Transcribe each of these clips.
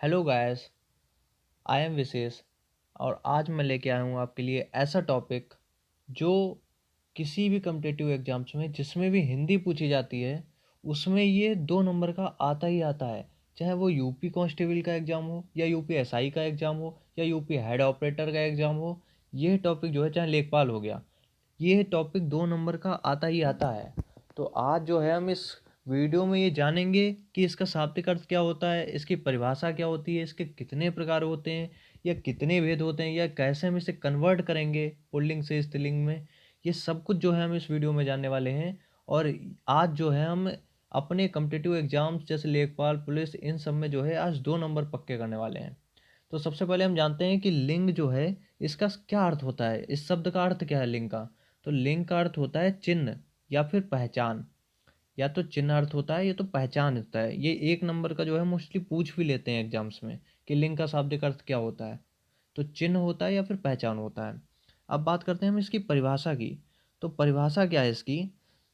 Hello guys, I am विशेष और आज मैं लेके आया हूँ आपके लिए ऐसा टॉपिक जो किसी भी कम्पिटिटिव एग्जाम्स में जिसमें भी हिंदी पूछी जाती है उसमें ये 2 नंबर का आता ही आता है। चाहे वो यूपी कांस्टेबल का एग्ज़ाम हो या यूपी एसआई का एग्ज़ाम हो या यूपी हेड ऑपरेटर का एग्ज़ाम हो, ये टॉपिक जो है चाहे लेखपाल हो गया, ये टॉपिक 2 नंबर का आता ही आता है। तो आज जो है हम इस वीडियो में ये जानेंगे कि इसका शाब्दिक अर्थ क्या होता है, इसकी परिभाषा क्या होती है, इसके कितने प्रकार होते हैं या कितने भेद होते हैं या कैसे हम इसे कन्वर्ट करेंगे पुल्लिंग से स्त्रीलिंग में। ये सब कुछ जो है हम इस वीडियो में जानने वाले हैं। और आज जो है हम अपने कम्पिटिटिव एग्जाम्स जैसे लेखपाल, पुलिस, इन सब में जो है आज 2 नंबर पक्के करने वाले हैं। तो सबसे पहले हम जानते हैं कि लिंग जो है इसका क्या अर्थ होता है, इस शब्द का अर्थ क्या है लिंग का। तो लिंग का अर्थ होता है चिन्ह या फिर पहचान। या तो चिन्ह अर्थ होता है या तो पहचान होता है। ये 1 नंबर का जो है मोस्टली पूछ भी लेते हैं एग्जाम्स में कि लिंग का शाब्दिक अर्थ क्या होता है। तो चिन्ह होता है या फिर पहचान होता है। अब बात करते हैं हम इसकी परिभाषा की। तो परिभाषा क्या है इसकी?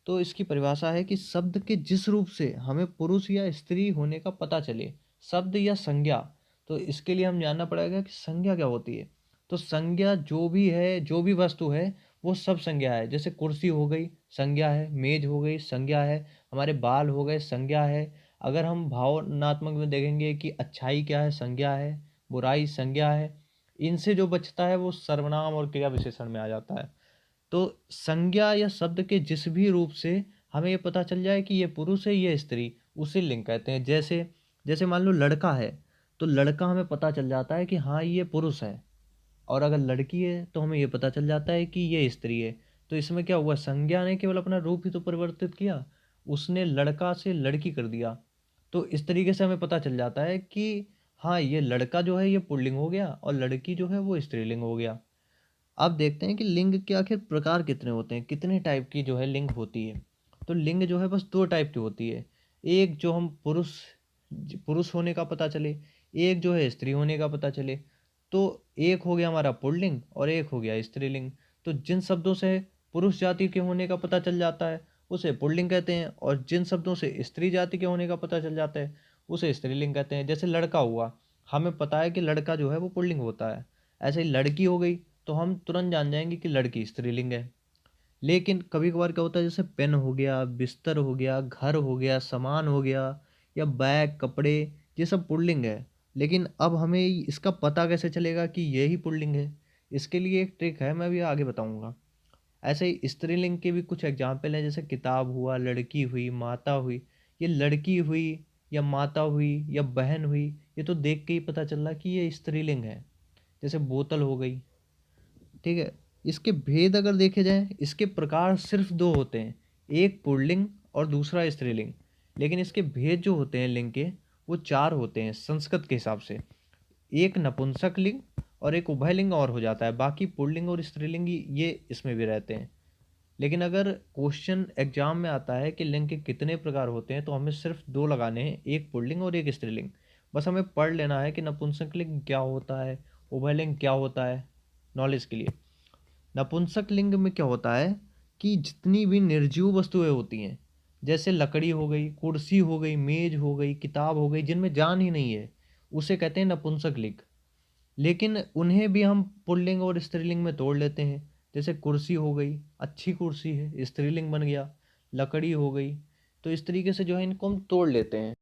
तो इसकी परिभाषा है कि शब्द के जिस रूप से हमें पुरुष या स्त्री होने का पता चले, शब्द या संज्ञा। तो इसके लिए हम जानना पड़ेगा कि संज्ञा क्या होती है। तो संज्ञा जो भी है, जो भी वस्तु है, वो सब संज्ञा है। जैसे कुर्सी हो गई संज्ञा है, मेज हो गई संज्ञा है, हमारे बाल हो गए संज्ञा है। अगर हम भावनात्मक में देखेंगे कि अच्छाई क्या है, संज्ञा है, बुराई संज्ञा है। इनसे जो बचता है वो सर्वनाम और क्रिया विशेषण में आ जाता है। तो संज्ञा या शब्द के जिस भी रूप से हमें ये पता चल जाए कि ये पुरुष है ये स्त्री, उसे लिंग कहते हैं। जैसे जैसे मान लो लड़का है, तो लड़का हमें पता चल जाता है कि हाँ ये पुरुष है। और अगर लड़की है तो हमें ये पता चल जाता है कि ये स्त्री है। तो इसमें क्या हुआ, संज्ञा ने केवल अपना रूप ही तो परिवर्तित किया, उसने लड़का से लड़की कर दिया। तो इस तरीके से हमें पता चल जाता है कि हाँ ये लड़का जो है ये पुल्लिंग हो गया और लड़की जो है वो स्त्रीलिंग हो गया। अब देखते हैं कि लिंग के आखिर प्रकार कितने होते हैं, कितने टाइप की जो है लिंग होती है। तो लिंग जो है बस 2 टाइप की होती है। एक जो हम पुरुष पुरुष होने का पता चले, एक जो है स्त्री होने का पता चले। तो एक हो गया हमारा पुल्लिंग और एक हो गया स्त्रीलिंग। तो जिन शब्दों से पुरुष जाति के होने का पता चल जाता है उसे पुल्लिंग कहते हैं, और जिन शब्दों से स्त्री जाति के होने का पता चल जाता है उसे स्त्रीलिंग कहते हैं। जैसे लड़का हुआ, हमें पता है कि लड़का जो है वो पुल्लिंग होता है। ऐसे ही लड़की हो गई तो हम तुरंत जान जाएंगे कि लड़की स्त्रीलिंग है। लेकिन कभी कभार क्या होता है, जैसे पेन हो गया, बिस्तर हो गया, घर हो गया, सामान हो गया, या बैग, कपड़े, ये सब पुल्लिंग है। लेकिन अब हमें इसका पता कैसे चलेगा कि यही पुल्लिंग है? इसके लिए एक ट्रिक है, मैं अभी आगे बताऊंगा। ऐसे ही स्त्रीलिंग के भी कुछ एग्जाम्पल हैं, जैसे किताब हुआ, लड़की हुई, माता हुई। ये लड़की हुई या माता हुई या बहन हुई, ये तो देख के ही पता चल रहा कि ये स्त्रीलिंग है। जैसे बोतल हो गई, ठीक है। इसके भेद अगर देखे जाएं, इसके प्रकार सिर्फ 2 होते हैं, एक पुल्लिंग और दूसरा स्त्रीलिंग। लेकिन इसके भेद जो होते हैं लिंग के, वो 4 होते हैं संस्कृत के हिसाब से। एक नपुंसक लिंग और एक उभय लिंग और हो जाता है, बाकी पुल्लिंग और स्त्रीलिंग ये इसमें भी रहते हैं। लेकिन अगर क्वेश्चन एग्जाम में आता है कि लिंग के कितने प्रकार होते हैं, तो हमें सिर्फ 2 लगाने हैं, एक पुल्लिंग और एक स्त्रीलिंग। बस हमें पढ़ लेना है कि नपुंसक लिंग क्या होता है, उभय लिंग क्या होता है, नॉलेज के लिए। नपुंसक लिंग में क्या होता है कि जितनी भी निर्जीव वस्तुएं होती हैं, जैसे लकड़ी हो गई, कुर्सी हो गई, मेज हो गई, किताब हो गई, जिनमें जान ही नहीं है, उसे कहते हैं नपुंसक लिंग। लेकिन उन्हें भी हम पुल्लिंग और स्त्रीलिंग में तोड़ लेते हैं। जैसे कुर्सी हो गई, अच्छी कुर्सी है, स्त्रीलिंग बन गया। लकड़ी हो गई, तो इस तरीके से जो है इनको हम तोड़ लेते हैं।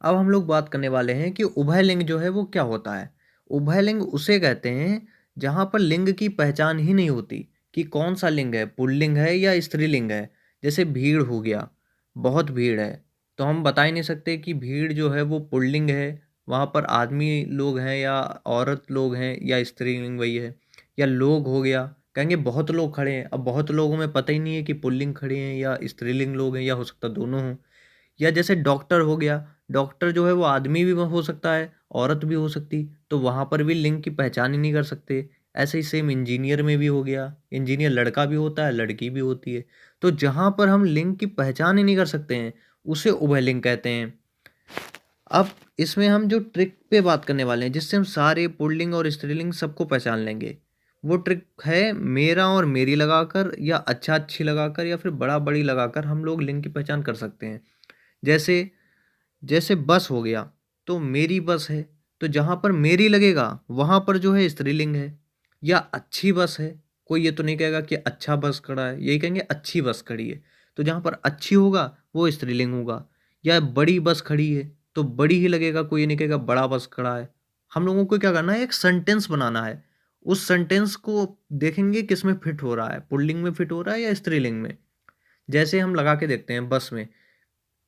अब हम लोग बात करने वाले हैं कि उभयलिंग जो है वो क्या होता है। उभयलिंग उसे कहते हैं जहाँ पर लिंग की पहचान ही नहीं होती कि कौन सा लिंग है, पुल्लिंग है या स्त्रीलिंग है। जैसे भीड़ हो गया, बहुत भीड़ है, तो हम बता ही नहीं सकते कि भीड़ जो है वो पुल्लिंग है, वहाँ पर आदमी लोग हैं या औरत लोग हैं या स्त्रीलिंग वही है। या लोग हो गया, कहेंगे बहुत लोग खड़े हैं, अब बहुत लोगों में पता ही नहीं है कि पुल्लिंग खड़े हैं या स्त्रीलिंग लोग हैं, या हो सकता दोनों हों। या जैसे डॉक्टर हो गया, डॉक्टर जो है वो आदमी भी हो सकता है, औरत भी हो सकती, तो वहाँ पर भी लिंग की पहचान ही नहीं कर सकते। ऐसे ही सेम इंजीनियर में भी हो गया, इंजीनियर लड़का भी होता है, लड़की भी होती है। तो जहाँ पर हम लिंग की पहचान ही नहीं कर सकते हैं, उसे उभयलिंग कहते हैं। अब इसमें हम जो ट्रिक पे बात करने वाले हैं, जिससे हम सारे पुल्लिंग और स्त्रीलिंग सबको पहचान लेंगे, वो ट्रिक है मेरा और मेरी लगाकर, या अच्छा अच्छी लगाकर, या फिर बड़ा बड़ी लगाकर हम लोग लिंग की पहचान कर सकते हैं। जैसे जैसे बस हो गया, तो मेरी बस है, तो जहाँ पर मेरी लगेगा वहाँ पर जो है स्त्रीलिंग है। या अच्छी बस है, कोई ये तो नहीं कहेगा कि अच्छा बस खड़ा है, यही कहेंगे अच्छी बस खड़ी है। तो जहाँ पर अच्छी होगा वो स्त्रीलिंग होगा। या बड़ी बस खड़ी है तो बड़ी ही लगेगा, कोई ये नहीं कहेगा बड़ा बस खड़ा है। हम लोगों को क्या करना है, एक सेंटेंस बनाना है। उस सेंटेंस को देखेंगे किस में फिट हो रहा है, पुल्लिंग में फिट हो रहा है या स्त्रीलिंग में। जैसे हम लगा के देखते हैं बस में,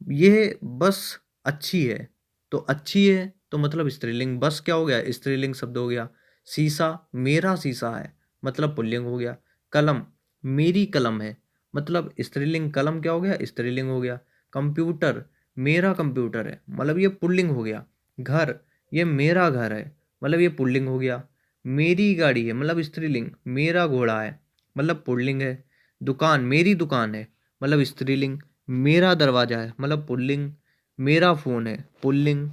ये बस अच्छी है, तो अच्छी है तो मतलब स्त्रीलिंग, बस क्या हो गया, स्त्रीलिंग शब्द हो गया। शीशा, मेरा शीशा है, मतलब पुल्लिंग हो गया। कलम, मेरी कलम है, मतलब स्त्रीलिंग, कलम क्या हो गया, स्त्रीलिंग हो गया। कंप्यूटर, मेरा कंप्यूटर है, मतलब ये पुल्लिंग हो गया। घर, ये मेरा घर है, मतलब ये पुल्लिंग हो गया। मेरी गाड़ी है, मतलब स्त्रीलिंग। मेरा घोड़ा है, मतलब पुल्लिंग है। दुकान, मेरी दुकान है, मतलब स्त्रीलिंग। मेरा दरवाजा है, मतलब पुल्लिंग। मेरा फ़ोन है, पुल्लिंग।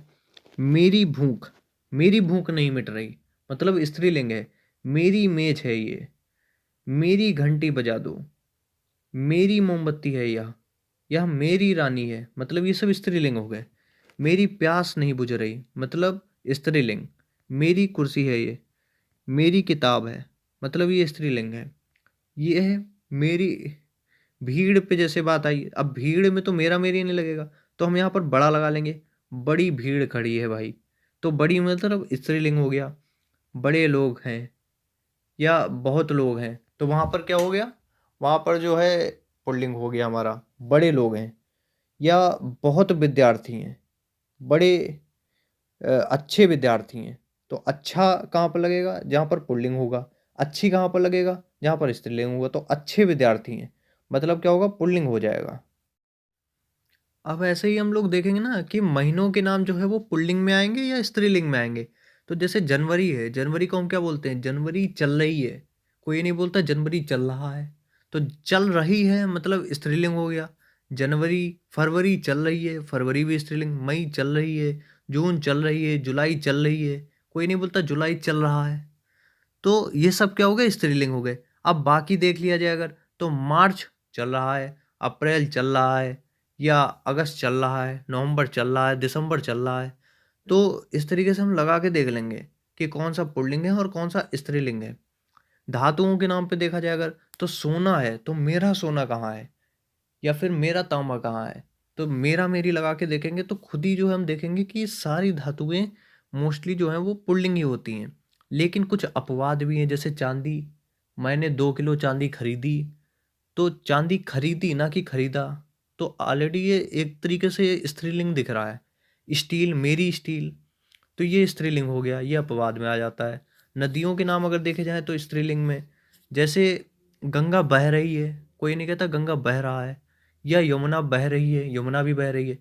मेरी भूख, मेरी भूख नहीं मिट रही, मतलब स्त्रीलिंग है। मेरी मेज है ये। मेरी घंटी बजा दो। मेरी मोमबत्ती है यह मेरी रानी है, मतलब ये सब स्त्रीलिंग हो गए। मेरी प्यास नहीं बुझ रही, मतलब स्त्रीलिंग। मेरी कुर्सी है ये। मेरी किताब है, मतलब ये स्त्रीलिंग है। ये है मेरी। भीड़ पे जैसे बात आई, अब भीड़ में तो मेरा मेरी नहीं लगेगा, तो हम यहाँ पर बड़ा लगा लेंगे। बड़ी भीड़ खड़ी है भाई, तो बड़ी मतलब स्त्रीलिंग हो गया। बड़े लोग हैं या बहुत लोग हैं, तो वहाँ पर क्या हो गया, वहाँ पर जो है पुल्लिंग हो गया हमारा। बड़े लोग हैं या बहुत विद्यार्थी हैं, बड़े अच्छे विद्यार्थी हैं। तो अच्छा कहाँ पर लगेगा, जहाँ पर पुल्लिंग होगा। अच्छी कहाँ पर लगेगा, जहाँ पर स्त्रीलिंग होगा। तो अच्छे विद्यार्थी हैं, मतलब क्या होगा, पुल्लिंग हो जाएगा। अब ऐसे ही हम लोग देखेंगे ना कि महीनों के नाम जो है वो पुल्लिंग में आएंगे या स्त्रीलिंग में आएंगे। तो जैसे जनवरी है, जनवरी को हम क्या बोलते हैं, जनवरी चल रही है। कोई ये नहीं बोलता जनवरी चल रहा है। तो चल रही है मतलब स्त्रीलिंग हो गया। जनवरी, फरवरी चल रही है, फरवरी भी स्त्रीलिंग। मई चल रही है, जून चल रही है, जुलाई चल रही है। कोई नहीं बोलता जुलाई चल रहा है। तो ये सब क्या हो गए, स्त्रीलिंग हो गए। अब बाकी देख लिया जाए अगर, तो मार्च चल रहा है, अप्रैल चल रहा है, या अगस्त चल रहा है, नवंबर चल रहा है, दिसंबर चल रहा है। तो इस तरीके से हम लगा के देख लेंगे कि कौन सा पुल्लिंग है और कौन सा स्त्रीलिंग है। धातुओं के नाम पे देखा जाए अगर, तो सोना है तो मेरा सोना कहाँ है, या फिर मेरा तांबा कहाँ है। तो मेरा मेरी लगा के देखेंगे तो खुद ही जो है हम देखेंगे कि ये सारी धातुएं मोस्टली जो हैं वो पुल्लिंग ही होती हैं। लेकिन कुछ अपवाद भी हैं, जैसे चांदी। मैंने 2 किलो चांदी खरीदी, तो चांदी खरीदी ना कि खरीदा, तो ऑलरेडी ये एक तरीके से स्त्रीलिंग दिख रहा है। स्टील, मेरी स्टील, तो ये स्त्रीलिंग हो गया, ये अपवाद में आ जाता है। नदियों के नाम अगर देखे जाए तो स्त्रीलिंग में, जैसे गंगा बह रही है, कोई नहीं कहता गंगा बह रहा है। या यमुना बह रही है, यमुना भी बह रही है।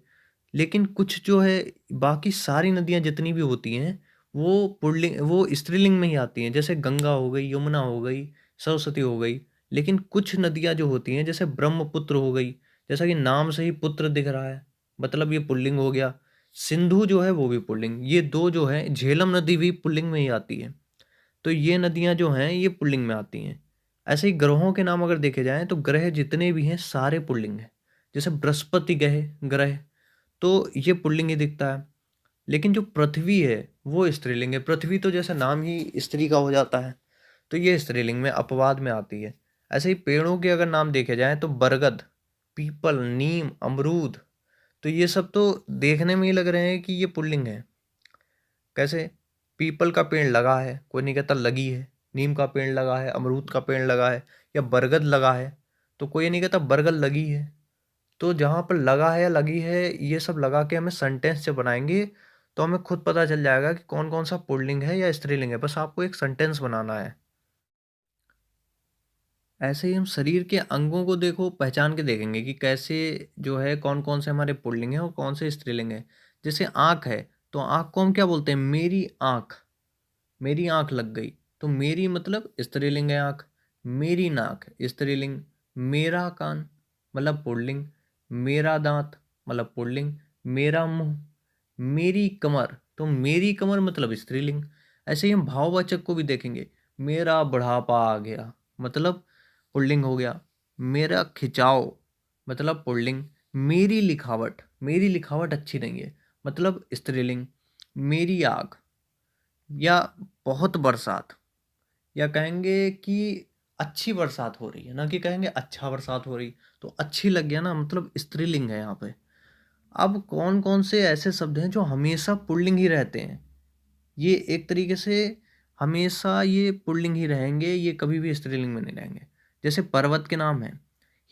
लेकिन कुछ जो है, बाकी सारी नदियाँ जितनी भी होती हैं वो पुल्लिंग, वो स्त्रीलिंग में ही आती हैं। जैसे गंगा हो गई, यमुना हो गई, सरस्वती हो गई। लेकिन कुछ नदियाँ जो होती हैं, जैसे ब्रह्मपुत्र हो गई, जैसा कि नाम से ही पुत्र दिख रहा है, मतलब ये पुल्लिंग हो गया। सिंधु जो है वो भी पुल्लिंग, ये दो जो है, झेलम नदी भी पुल्लिंग में ही आती है। तो ये नदियाँ जो हैं ये पुल्लिंग में आती हैं। ऐसे ही ग्रहों के नाम अगर देखे जाएं तो ग्रह जितने भी हैं सारे पुल्लिंग हैं। जैसे बृहस्पति ग्रह, तो ये पुल्लिंग ही दिखता है। लेकिन जो पृथ्वी है वो स्त्रीलिंग है। पृथ्वी तो जैसे नाम ही स्त्री का हो जाता है, तो ये स्त्रीलिंग में, अपवाद में आती है। ऐसे ही पेड़ों के अगर नाम देखे जाएं तो बरगद, पीपल, नीम, अमरूद, तो ये सब तो देखने में ही लग रहे हैं कि ये पुल्लिंग है। कैसे, पीपल का पेड़ लगा है, कोई नहीं कहता लगी है। नीम का पेड़ लगा है, अमरूद का पेड़ लगा है, या बरगद लगा है, तो कोई नहीं कहता बरगद लगी है। तो जहाँ पर लगा है या लगी है, ये सब लगा के हमें सेंटेंस से बनाएंगे, तो हमें खुद पता चल जाएगा कि कौन कौन सा पुल्लिंग है या स्त्रीलिंग है। बस आपको एक सेंटेंस बनाना है। ऐसे ही हम शरीर के अंगों को देखो, पहचान के देखेंगे कि कैसे जो है, कौन कौन से हमारे पुल्लिंग है और कौन से स्त्रीलिंग है। जैसे आँख है, तो आँख को हम क्या बोलते हैं, मेरी आँख। मेरी आँख लग गई, तो मेरी मतलब स्त्रीलिंग है आँख। मेरी नाक, स्त्रीलिंग। मेरा कान, मतलब पुल्लिंग। मेरा दांत, मतलब पुल्लिंग। मेरा मुंह। मेरी कमर, तो मेरी कमर मतलब स्त्रीलिंग। ऐसे ही हम भाववाचक को भी देखेंगे। मेरा बुढ़ापा आ गया, मतलब पुल्लिंग हो गया। मेरा खिंचाव, मतलब पुल्लिंग। मेरी लिखावट अच्छी नहीं है, मतलब स्त्रीलिंग। मेरी आग, या बहुत बरसात, या कहेंगे कि अच्छी बरसात हो रही है, ना कि कहेंगे अच्छा बरसात हो रही। तो अच्छी लग गया ना, मतलब स्त्रीलिंग है यहाँ पे। अब कौन कौन से ऐसे शब्द हैं जो हमेशा पुल्लिंग ही रहते हैं? ये एक तरीके से हमेशा ये पुल्लिंग ही रहेंगे, ये कभी भी स्त्रीलिंग में नहीं रहेंगे। जैसे पर्वत के नाम है,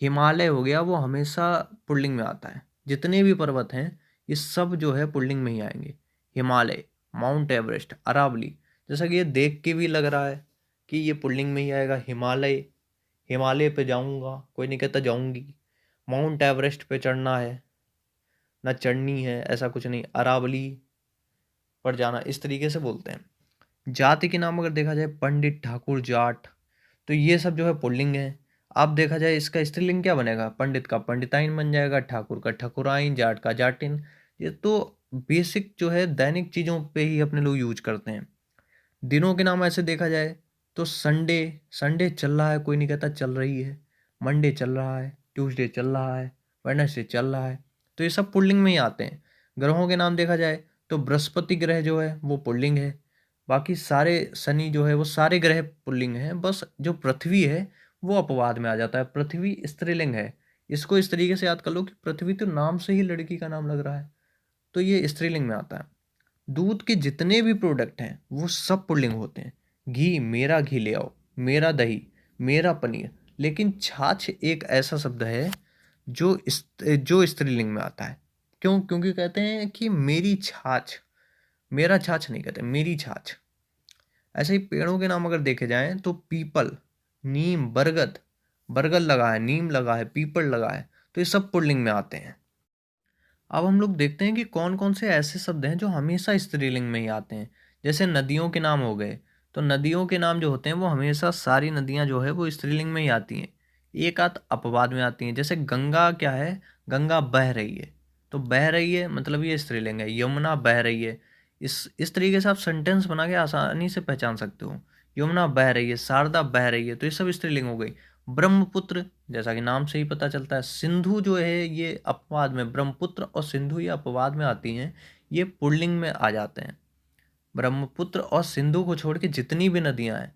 हिमालय हो गया, वो हमेशा पुल्लिंग में आता है। जितने भी पर्वत हैं ये सब जो है पुल्लिंग में ही आएंगे। हिमालय, माउंट एवरेस्ट, अरावली, जैसा कि ये देख के भी लग रहा है कि ये पुल्लिंग में ही आएगा। हिमालय, हिमालय पे जाऊंगा, कोई नहीं कहता जाऊंगी। माउंट एवरेस्ट पे चढ़ना है, ना चढ़नी है, ऐसा कुछ नहीं। अरावली पर जाना, इस तरीके से बोलते हैं। जाति के नाम अगर देखा जाए, पंडित, ठाकुर, जाट, तो ये सब जो है पुल्लिंग है। अब देखा जाए इसका स्त्रीलिंग क्या बनेगा? पंडित का पंडिताइन बन जाएगा, ठाकुर का ठकुराइन, जाट का जाटिन। ये तो बेसिक जो है दैनिक चीज़ों पे ही अपने लोग यूज करते हैं। दिनों के नाम ऐसे देखा जाए तो संडे, संडे चल रहा है, कोई नहीं कहता चल रही है। मंडे चल रहा है, ट्यूसडे चल रहा है, वेडनेसडे चल रहा है। तो ये सब पुल्लिंग में ही आते हैं। ग्रहों के नाम देखा जाए तो बृहस्पति ग्रह जो है वो पुल्लिंग है। बाकी सारे, शनि जो है वो सारे ग्रह पुल्लिंग हैं। बस जो पृथ्वी है वो अपवाद में आ जाता है, पृथ्वी स्त्रीलिंग है। इसको इस तरीके से याद कर लो कि पृथ्वी तो नाम से ही लड़की का नाम लग रहा है, तो ये स्त्रीलिंग में आता है। दूध के जितने भी प्रोडक्ट हैं वो सब पुल्लिंग होते हैं। घी, मेरा घी ले आओ, मेरा दही, मेरा पनीर। लेकिन छाछ एक ऐसा शब्द है जो स्त्रीलिंग में आता है। क्यों? क्योंकि कहते हैं कि मेरी छाछ, मेरा छाछ नहीं कहते, मेरी छाछ। ऐसे ही पेड़ों के नाम अगर देखे जाएं तो पीपल, नीम, बरगद, बरगद लगा है, नीम लगा है, पीपल लगा है, तो ये सब पुल्लिंग में आते हैं। अब हम लोग देखते हैं कि कौन कौन से ऐसे शब्द हैं जो हमेशा स्त्रीलिंग में ही आते हैं। जैसे नदियों के नाम हो गए, तो नदियों के नाम जो होते हैं वो हमेशा, सारी नदियां जो है वो स्त्रीलिंग में ही आती हैं। एक आध अपवाद में आती हैं। जैसे गंगा क्या है? गंगा बह रही है, तो बह रही है मतलब ये स्त्रीलिंग है। यमुना बह रही है, इस तरीके से आप सेंटेंस बना के आसानी से पहचान सकते हो। यमुना बह रही है, शारदा बह रही है, तो ये सब स्त्रीलिंग हो गई। ब्रह्मपुत्र, जैसा कि नाम से ही पता चलता है। सिंधु जो है ये अपवाद में, ब्रह्मपुत्र और सिंधु ये अपवाद में आती हैं, ये पुल्लिंग में आ जाते हैं। ब्रह्मपुत्र और सिंधु को छोड़ के जितनी भी नदियां हैं,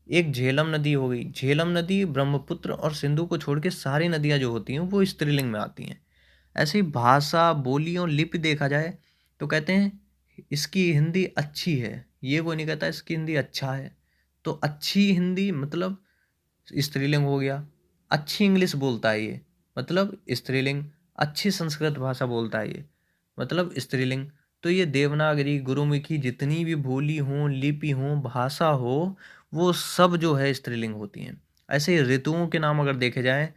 एक झेलम नदी हो गई, झेलम नदी, ब्रह्मपुत्र और सिंधु को छोड़ के सारी नदियां जो होती हैं वो स्त्रीलिंग में आती हैं। ऐसे ही भाषा, बोली और लिपि देखा जाए तो कहते हैं इसकी हिंदी अच्छी है, ये कोई नहीं कहता इसकी हिंदी अच्छा है। तो अच्छी हिंदी मतलब स्त्रीलिंग हो गया। अच्छी इंग्लिश बोलता है ये, मतलब स्त्रीलिंग। अच्छी संस्कृत भाषा बोलता है ये, मतलब स्त्रीलिंग। तो ये देवनागरी, गुरुमुखी, जितनी भी बोली हों, लिपि हों, भाषा हो, वो सब जो है स्त्रीलिंग होती हैं। ऐसे ही ऋतुओं के नाम अगर देखे जाएं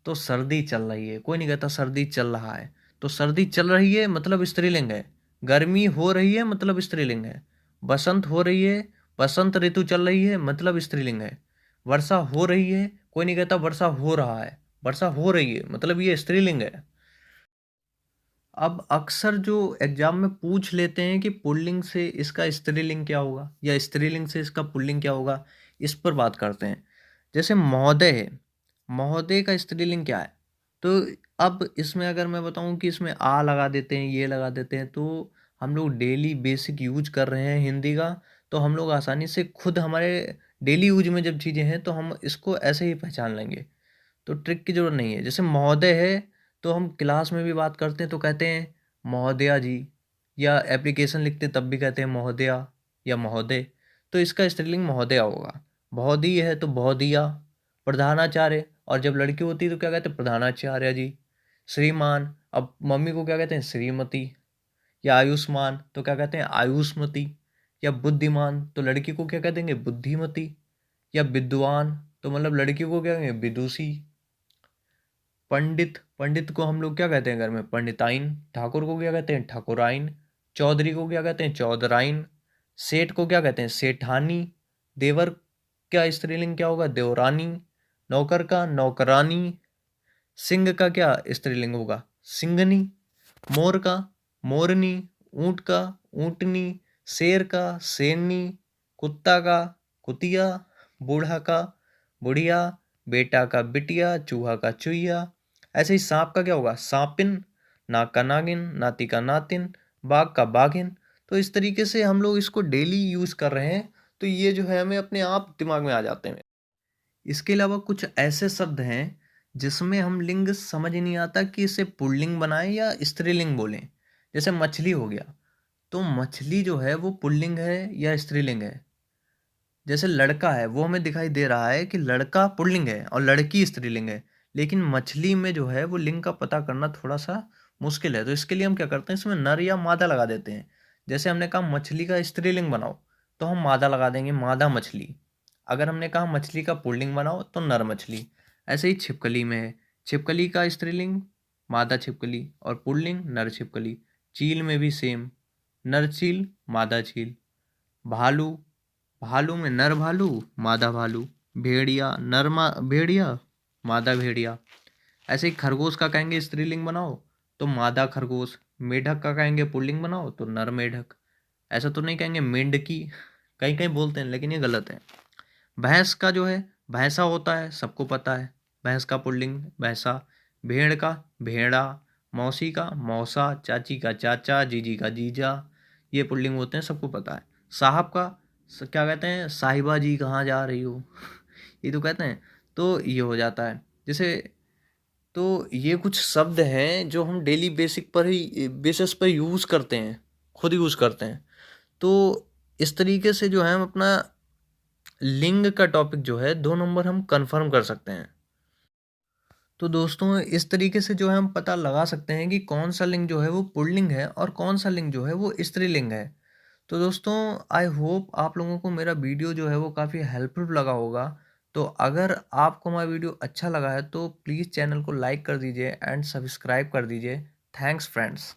तो सर्दी चल रही है, कोई नहीं कहता सर्दी चल रहा है, तो सर्दी चल रही है मतलब स्त्रीलिंग है। गर्मी हो रही है मतलब स्त्रीलिंग है। बसंत हो रही है, बसंत ऋतु चल रही है मतलब स्त्रीलिंग है। वर्षा हो रही है, कोई नहीं कहता वर्षा हो रहा है, वर्षा हो रही है मतलब ये स्त्रीलिंग है। अब अक्सर जो एग्जाम में पूछ लेते हैं कि पुल्लिंग से इसका स्त्रीलिंग क्या होगा या स्त्रीलिंग से इसका पुल्लिंग क्या होगा, इस पर बात करते हैं। जैसे महोदय है, महोदय का स्त्रीलिंग क्या है? तो अब इसमें अगर मैं बताऊं कि इसमें आ लगा देते हैं, ये लगा देते हैं, तो हम लोग डेली बेसिक यूज कर रहे हैं हिंदी का, तो हम लोग आसानी से खुद, हमारे डेली यूज में जब चीज़ें हैं तो हम इसको ऐसे ही पहचान लेंगे। तो ट्रिक की जरूरत नहीं है। जैसे महोदय है, तो हम क्लास में भी बात करते हैं तो कहते हैं महोदया जी, या एप्लीकेशन लिखते हैं तब भी कहते हैं महोदया या महोदय। तो इसका स्त्रीलिंग महोदया होगा। बहुधी है तो बहुदिया। प्रधानाचार्य, और जब लड़की होती है तो क्या कहते हैं? प्रधानाचार्य जी। श्रीमान, अब मम्मी को क्या कहते हैं? श्रीमती। या आयुष्मान तो क्या कहते हैं? आयुष्मती। या बुद्धिमान तो लड़की को क्या कह देंगे? बुद्धिमती। या विद्वान तो मतलब लड़की को क्या कहेंगे? विदुषी। पंडित, पंडित को हम लोग क्या कहते हैं घर में? पंडिताइन। ठाकुर को क्या कहते हैं? ठाकुराइन। चौधरी को क्या कहते हैं? चौधराइन। सेठ को क्या कहते हैं? सेठानी। देवर क्या स्त्रीलिंग क्या होगा? देवरानी। नौकर का नौकरानी। सिंह का क्या स्त्रीलिंग होगा? सिंघनी। मोर का मोरनी। ऊंट का ऊंटनी। शेर का शेरनी। कुत्ता का कुतिया। बूढ़ा का बुढ़िया। बेटा का बिटिया। चूहा का चुहिया। ऐसे ही सांप का क्या होगा? सांपिन। नाग का नागिन। नाती का नातिन। बाघ का बाघिन। तो इस तरीके से हम लोग इसको डेली यूज़ कर रहे हैं, तो ये जो है हमें अपने आप दिमाग में आ जाते हैं। इसके अलावा कुछ ऐसे शब्द हैं जिसमें हम लिंग समझ ही नहीं आता कि इसे पुल्लिंग बनाएं या स्त्रीलिंग बोलें। जैसे मछली हो गया, तो मछली जो है वो पुल्लिंग है या स्त्रीलिंग है। जैसे लड़का है, वो हमें दिखाई दे रहा है कि लड़का पुल्लिंग है और लड़की स्त्रीलिंग है, लेकिन मछली में जो है वो लिंग का पता करना थोड़ा सा मुश्किल है। तो इसके लिए हम क्या करते हैं, इसमें नर या मादा लगा देते हैं। जैसे हमने कहा मछली का स्त्रीलिंग बनाओ, तो हम मादा लगा देंगे, मादा मछली। अगर हमने कहा मछली का पुल्लिंग बनाओ, तो नर मछली। ऐसे ही छिपकली में है, छिपकली का स्त्रीलिंग मादा छिपकली और पुल्लिंग नर छिपकली। चील में भी सेम, नर चील मादा चील। भालू, भालू में नर भालू मादा भालू। भेड़िया भेड़िया मादा भेड़िया। ऐसे ही खरगोश का कहेंगे स्त्रीलिंग बनाओ, तो मादा खरगोश। मेढक का कहेंगे पुल्लिंग बनाओ, तो नर मेढक। ऐसा तो नहीं कहेंगे मेंढकी, कहीं कहीं बोलते हैं लेकिन ये गलत है। भैंस का जो है भैंसा होता है, सबको पता है, भैंस का पुल्लिंग भैंसा। भेड़ का भेड़ा, मौसी का मौसा, चाची का चाचा, जीजी का जीजा। ये पुल्लिंग होते हैं, सबको पता है। साहब का क्या कहते हैं, साहिबा जी कहाँ जा रही हो ये तो कहते हैं, तो ये हो जाता है। जैसे, तो ये कुछ शब्द हैं जो हम डेली बेसिस पर यूज़ करते हैं, खुद यूज़ करते हैं। तो इस तरीके से जो है हम अपना लिंग का टॉपिक जो है 2 नंबर हम कंफर्म कर सकते हैं। तो दोस्तों इस तरीके से जो है हम पता लगा सकते हैं कि कौन सा लिंग जो है वो पुल्लिंग है और कौन सा लिंग जो है वो स्त्रीलिंग है। तो दोस्तों आई होप आप लोगों को मेरा वीडियो जो है वो काफ़ी हेल्पफुल लगा होगा। तो अगर आपको हमारा वीडियो अच्छा लगा है तो प्लीज़ चैनल को लाइक कर दीजिए एंड सब्सक्राइब कर दीजिए। Thanks friends.